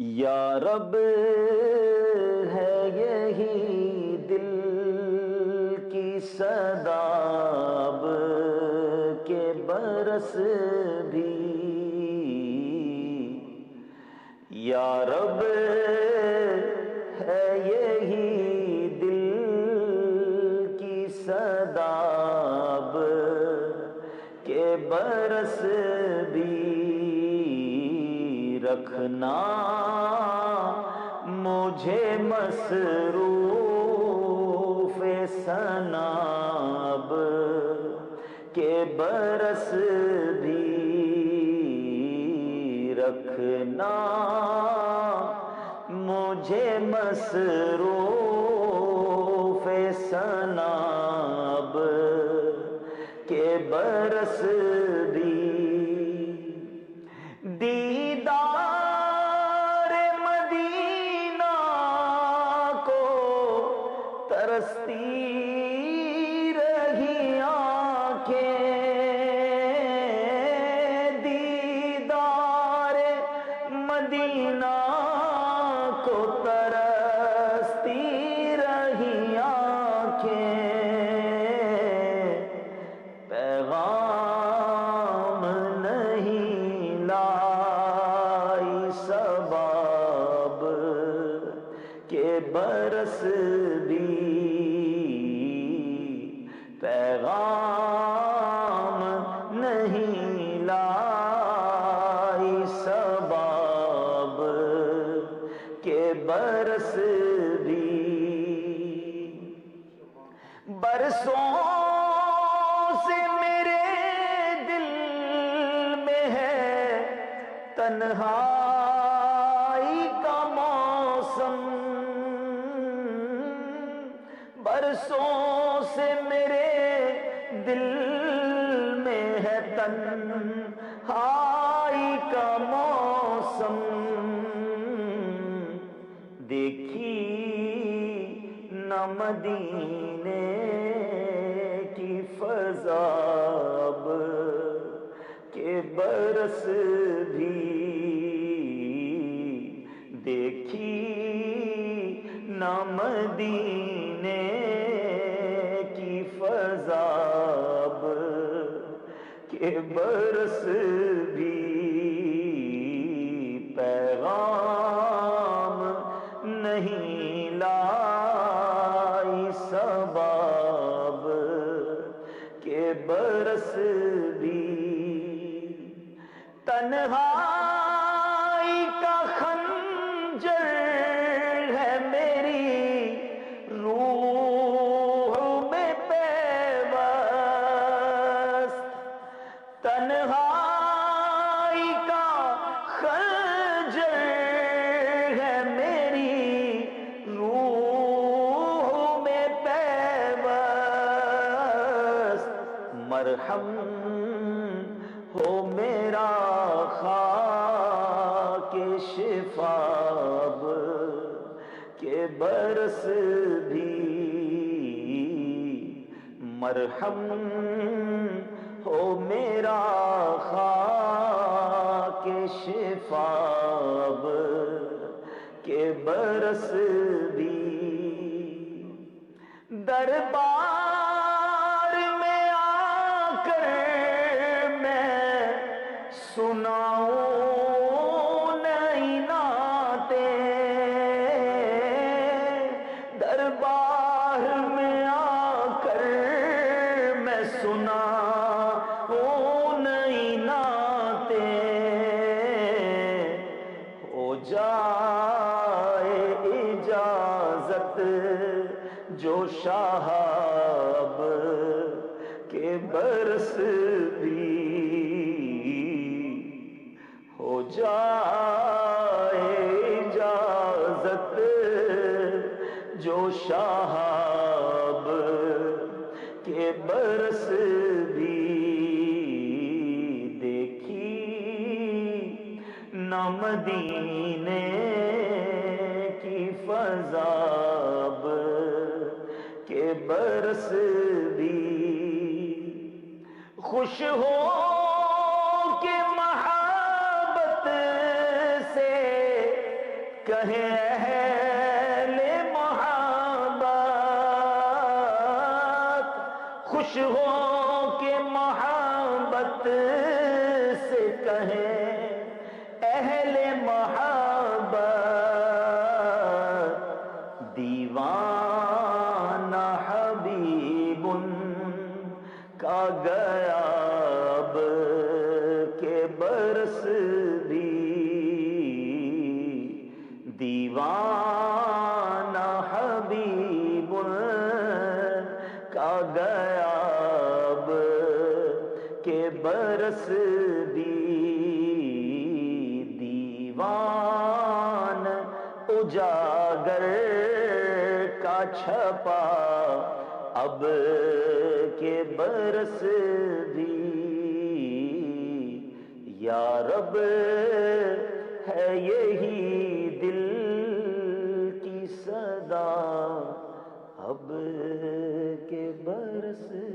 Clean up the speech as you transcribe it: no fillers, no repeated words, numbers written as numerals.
یا رب ہے یہی دل کی صدا اب کے برس بھی، یا رب ہے یہی دل کی صدا اب کے برس بھی، رکھنا مجھے مصروف ثناب کے برس بھی، رکھنا مجھے مصروف ثناب کے برس بھی، دیدار مدینہ کو ترستی رہی آنکھیں، دیدار مدینہ کو ترستی رہی آنکھیں، پیغام نہیں لائی سباب کے برس بھی، پیغام نہیں لائی سباب کے برس بھی، برسوں سے میرے دل میں ہے تنہائی کا موسم، برسوں سے میرے دل میں ہے تنہائی کا موسم، دیکھی نہ مدینے کی فضا اب کے برس بھی، دیکھی نہ مدینے کی فضا اب کے برس بھی، پیغام نہیں لائی سباب کے برس بھی، تنہائی کا خنجر ہے میری روح میں پیوست، تنہائی کا خنجر ہے میری روح میں پیوست، مرہم ہو میرا خاک شفاب کے برس بھی، مرہم ہو میرا خاک شفاب کے برس بھی، دربار میں آ کر میں سناؤں نئی نعتیں، دربار میں آ کر میں سناؤں نئی نعتیں، ہو جائے اجازت جو شہاب کے برس بھی، ہو جائے اجازت جو شہاب کے برس بھی، دیکھی نہ مدینے کی فضا اب کے برس بھی، خوش ہو کہ محبت سے کہے اہل محبت خوش ہو کہ محبت سے کہیں اہل محبت دیوانہ حبیب کا گیا اب کے برس بھی دیوانہ حبیب کا گیا اب کے برس بھی دیوان اجاگر کا چھپا اب کے برس بھی یا رب ہے یہی دل کی صدا اب کے برس بھی.